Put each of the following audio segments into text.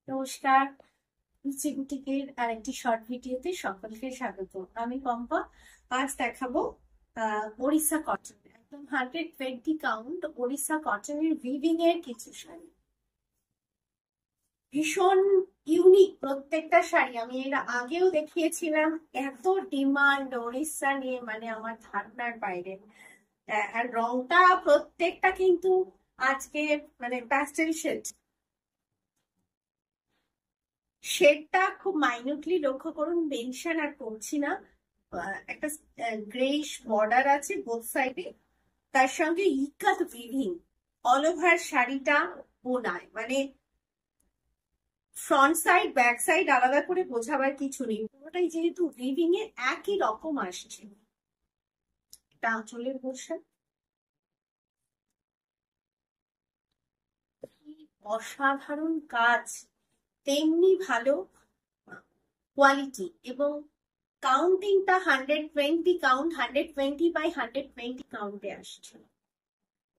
নমস্কার, রুচি বুটিকের আরেকটি শর্ট ভিডিওতে সকলকে স্বাগত। আমি পম্পা। আজ দেখাবো ওড়িশা কটন, একদম 120 কাউন্ট ওড়িশা কটনের উইভিং এর কিছু শাড়ি। ভীষণ ইউনিক প্রত্যেকটা শাড়ি। আমি এর আগেও দেখিয়েছিলাম, এত ডিমান্ড ওড়িশা নিয়ে, মানে আমার ধারণার বাইরে। আর রংটা প্রত্যেকটা কিন্তু আজকে মানে প্যাস্টেল শেডটা খুব মাইনিউটলি লক্ষ্য করুন, মেনশন আর করছি না। একটা গ্রেইশ বর্ডার আছে বোথ সাইডে, তার সঙ্গে ইকাত উইভিং অল ওভার শাড়িটা বোনায়, মানে ফ্রন্ট সাইড ব্যাক সাইড আলাদা করে বোঝাবার কিছু নেই, পুরোটাই যেহেতু উইভিং এ একই রকম আসছে। এটা আঁচলের পোর্শন, অসাধারণ কাজ, তেমনি ভালো কোয়ালিটি, এবং কাউন্টিংটা 120 কাউন্ট, 120 কাউন্টে আসছে।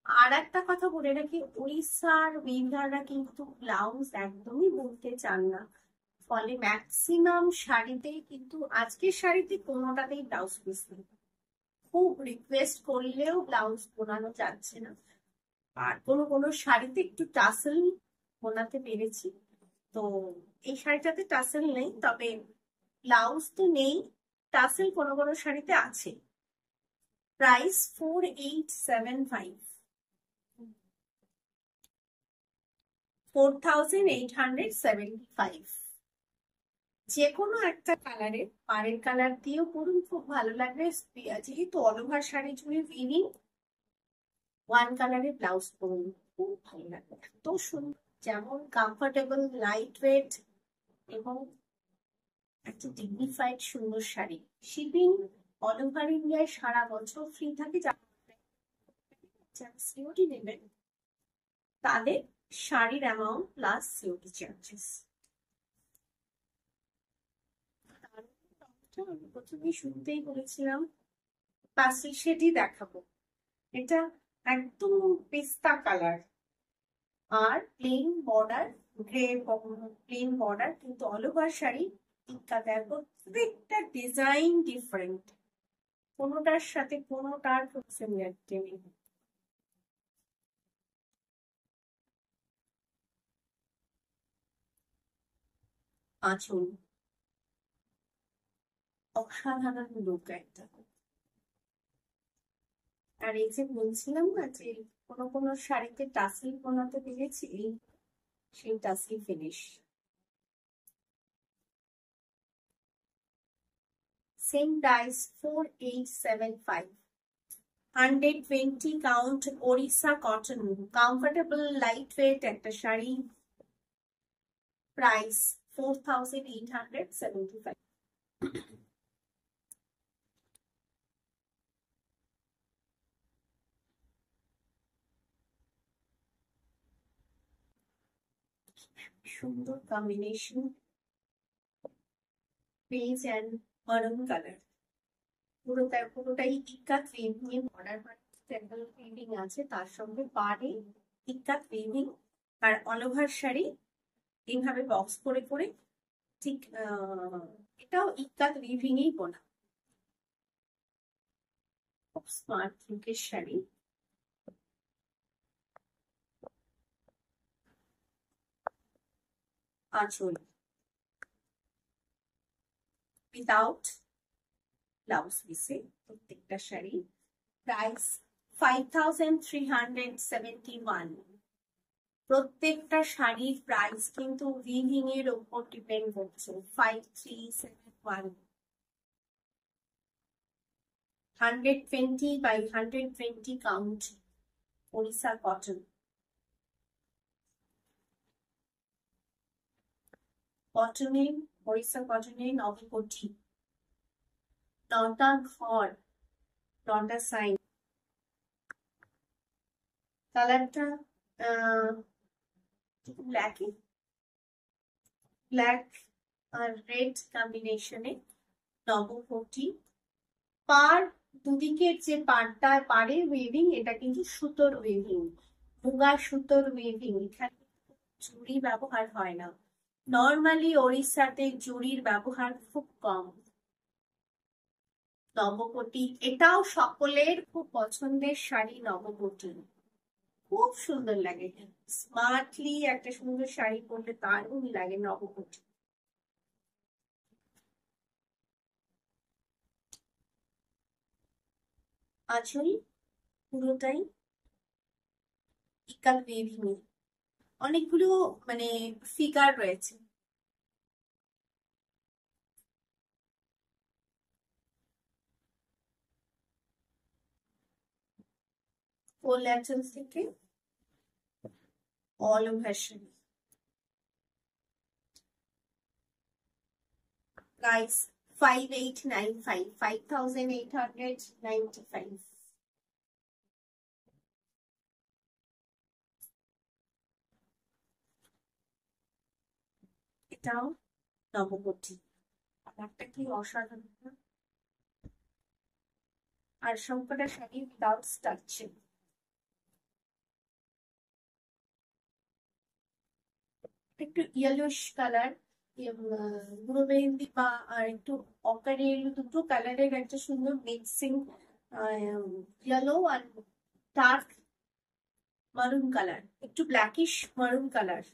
আর একটা কথা বলে রাখি, উড়িষ্যার উইভাররা কিন্তু ব্লাউজ একদমই বলতে চান না, ফলে ম্যাক্সিমাম শাড়িতে কিন্তু আজকের শাড়িতে কোনোটাতেই ব্লাউজ পিস নেই। খুব রিকোয়েস্ট করলেও ব্লাউজ বোনানো যাচ্ছে না। আর কোনো শাড়িতে একটু টাসেল বোনাতে পেরেছি, তো এই শাড়িটাতে টাসেল নেই, তবে ব্লাউজ তো নেই, টাসেল কোনো শাড়িতে আছে। প্রাইস 4875, 4875। যে কোনো একটা কালারে, পাড়ের কালার দিয়েও পরুন, খুব ভালো লাগবে। যেহেতু অল ওভার শাড়ি জুড়ে উইভিং, ওয়ান কালারে ব্লাউজ পরুন, খুব ভালো লাগবে। এত সুন্দর, যেমন কমফোর্টেবল, লাইট ওয়েট এবং একটা ডিগনিফাইড সুন্দর শাড়ি। শিপিং অল ওভার ইন্ডিয়ায় সারা বছর ফ্রি থাকে। যারা সিওডি নেবেন তাদের শাড়ির অ্যামাউন্ট প্লাস সিওডি চার্জেস। আমি প্রথমেই শুরুতেই বলেছিলাম পার্সেল শেডই দেখাবো। এটা একদম পেস্তা কালার আর plain border, grey plain border, কিন্তু অল ওভার শাড়ি টিক্কা দেয়। প্রত্যেকটা ডিজাইন ডিফারেন্ট, কোনোটার সাথে কোনোটার খুব সিমিলারিটি নেই। আঁচল অসাধারণ লুক একটা। আর এই যে বলছিলাম না যে কোনো শাড়িতে টাসেল বানাতে পেরেছি, সেই tassel finish. Same price 4875, 120 count Odisha cotton, comfortable light weight একটা শাড়ি। প্রাইস 4875। সুন্দর combination, beige and maroon colour, পুরোটাই ইক্কাত উইভিং এর বর্ডার, টেম্পল উইভিং আছে, তার সঙ্গে পাড়ে ইক্কাত উইভিং, আর অল ওভার শাড়ি এইভাবে বক্স করে করে, ঠিক এটাও ইক্কাত উইভিং এই বোনা। খুব স্মার্ট লুকের শাড়ি। আঁচল উইদাউট ব্লাউজ পিসে প্রত্যেকটা শাড়ি। প্রাইস 5371। প্রত্যেকটা শাড়ির প্রাইস কিন্তু উইভিং এর উপর ডিপেন্ড করছে। 5371, 120 by 120 কাউন্ট ওড়িশা কটন। কটনের, ওড়িশা কটনের নবকোঠি, নটা ঘর, নটা সাইন। কালারটা ব্ল্যাক আর রেড কম্বিনেশনে নবকোঠি। পার দুদিকের যে পাড়টা পাড়ে ওয়েভিং, এটা কিন্তু সুতোর ওয়েভিং, মুগা সুতোর ওয়েভিং। এখানে জুড়ি ব্যবহার হয় না। নর্মালি ওড়িশাতে জুড়ির ব্যবহার খুব কম। নবকোটি, এটাও সকলের খুব পছন্দের শাড়ি নবকোটি, খুব সুন্দর লাগে। স্মার্টলি একটা সুন্দর শাড়ি পরলে দারুণ লাগে নবকোটি। আঁচল পুরোটাই ইকাল ওয়েভিং, অনেকগুলো মানে ফিগার রয়েছে। ফুল আঁচল থেকে অল ওভার শাড়ি। প্রাইস 5895, 5895। এটাও নবকোটি, একটা কি অসাধারণ না? আর সবকটা শাড়ি উইদাউট স্টার্চিং। একটু ইয়েলোশ কালার, গুঁড়ো মেহেন্দি বা আর একটু অকারে এলো, দুটো কালারের একটা সুন্দর মিক্সিং, ইয়েলো আর ডার্ক মারুন কালার, একটু ব্ল্যাকিশ মারুন কালার,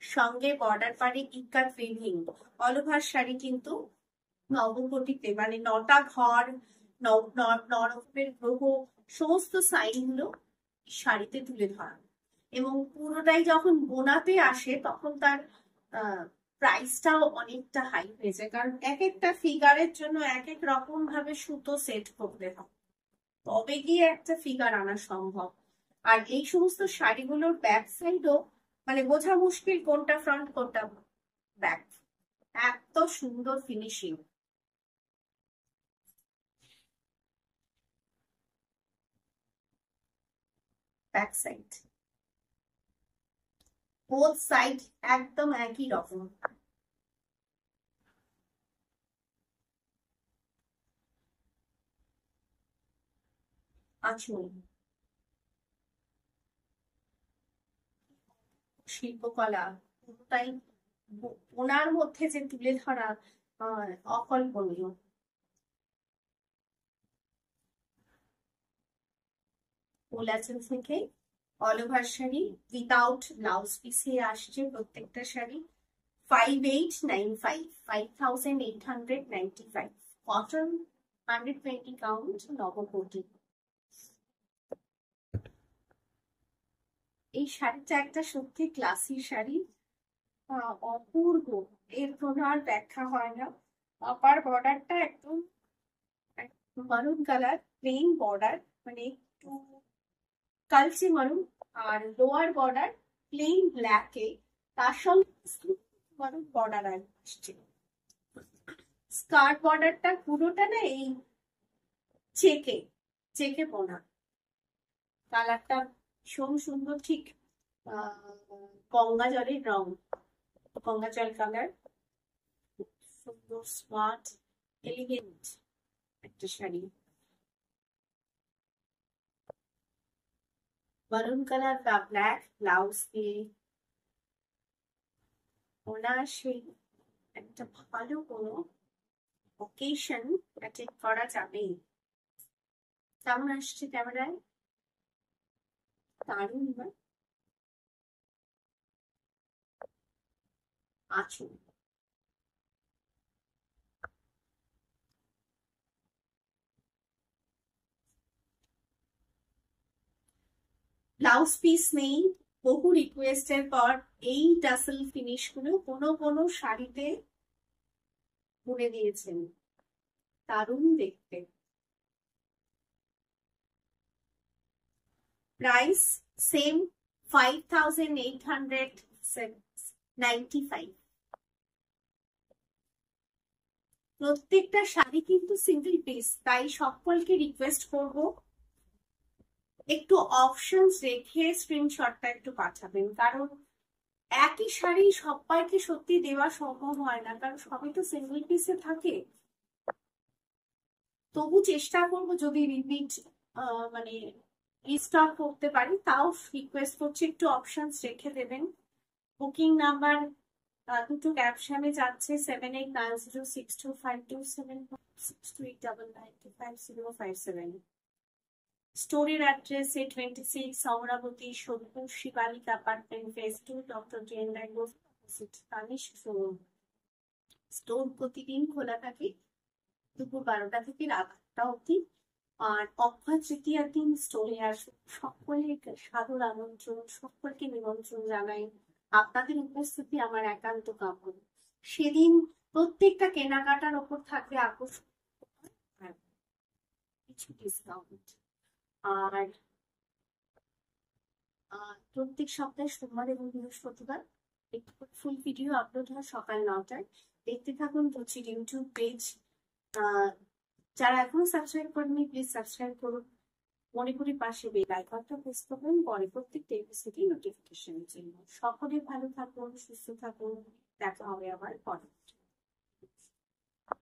সঙ্গে বর্ডার পাড়ে ইকাত ওয়েভিং। অল ওভার শাড়ি কিন্তু নবকোটিতে, মানে নটা ঘর, নরকের গ্রহ, সমস্ত সাইন গুলো শাড়িতে তুলে ধরা। এবং পুরোটাই যখন বোনাতে আসে তখন তার প্রাইসটাও অনেকটা হাই হয়ে যায়, কারণ এক একটা ফিগারের জন্য এক এক রকম ভাবে সুতো সেট করতে হয়, তবে গিয়ে একটা ফিগার আনা সম্ভব। আর এই সমস্ত শাড়িগুলোর ব্যাক সাইডও মানে বোঝা মুশকিল কোনটা ফ্রন্ট কোনটা ব্যাক, এত সুন্দর finishing. Back side both side একদম একই রকম। আঁচল, শিল্পকলা পুরোটাই ওনার মধ্যে যে তুলে ধরা অকল্পনীয়। ওলাচল থেকে all over sari without blouse পিসে আসছে প্রত্যেকটা শাড়ি। 5895, 5895, cotton, 120 count, নবকোটি। এই শাড়িটা একটা সত্যি ক্লাসি শাড়ি, অপূর্ব, এর কোনো আর ব্যাখ্যা হয় না। আপার বর্ডারটা একদম মারুন কালার, প্লেন বর্ডার, মানে একটু কালচে মারুন, আর লোয়ার বর্ডার প্লেন ব্ল্যাকে, তার সঙ্গে মারুন বর্ডার আসছে। স্কার্ট বর্ডারটা পুরোটা না এই চেকে চেকে বোনা, কালারটা ভীষণ সুন্দর, ঠিক গঙ্গা জলের রং, গঙ্গা জল কালার, সুন্দর স্মার্ট এলিগেন্ট একটা শাড়ি। মারুন কালার বা ব্ল্যাক ব্লাউজ দিয়ে অনায়াসে একটা ভালো কোনো অকেশন অ্যাটেন্ড করা যাবে। কেমন আসছে ক্যামেরায়? দারুণ না? আঁচল, ব্লাউজ পিস নেই, বহু রিকোয়েস্টের পর এই টাসেল ফিনিশ গুলো কোনো কোনো শাড়িতে বুনে দিয়েছেন, দারুণ দেখতে। Price same, 5895। প্রত্যেকটা শাড়ি কিন্তু সিঙ্গেল পিস, তাই সকলকে রিকোয়েস্ট করব একটু অপশনস রেখে স্ক্রিনশটটা একটু পাঠাবেন, কারণ একই শাড়ি সবাইকে সত্যি দেওয়া সম্ভব হয় না, কারণ সবই তো সিঙ্গেল পিসে থাকে। তবু চেষ্টা করবো যদি রিপিট মানে রিস্টক করতে পারি, তাও রিকোয়েস্ট করছি একটু অপশনস রেখে দেবেন। বুকিং নাম্বার দুটো ক্যাপশনে যাচ্ছে 78906252776289955057। স্টোরের address A26 Amravati Sodepur Shivalik apartment phase 2 doctor জেন Bangalore opposite Tanishq showroom. Store প্রতিদিন খোলা থাকে দুপুর 12টা থেকে রাত 8টা অবধি। আর অক্ষয় তৃতীয়ার দিন স্টোরে আসুন, সকলের সাদর আমন্ত্রণ, সকলকে নিমন্ত্রণ জানাই। আপনাদের উপস্থিতি আমার একান্ত কাম্য। সেদিন প্রত্যেকটা কেনাকাটার ওপর থাকবে আকর্ষণ কিছু ডিসকাউন্ট। আর প্রত্যেক সপ্তাহে সোমবার এবং বৃহস্পতিবার একটু ফুল ভিডিও আপলোড হয় সকাল 9টায়। দেখতে থাকুন রুচির ইউটিউব পেজ। যারা এখনো সাবস্ক্রাইব করেননি প্লিজ সাবস্ক্রাইব করুন। মনে করি পাশে বেল আইকনটা প্রেস করবেন পরে প্রত্যেকটা এপিসোডের নোটিফিকেশনের জন্য। সকলে ভালো থাকুন, সুস্থ থাকুন, দেখা হবে আবার পরে।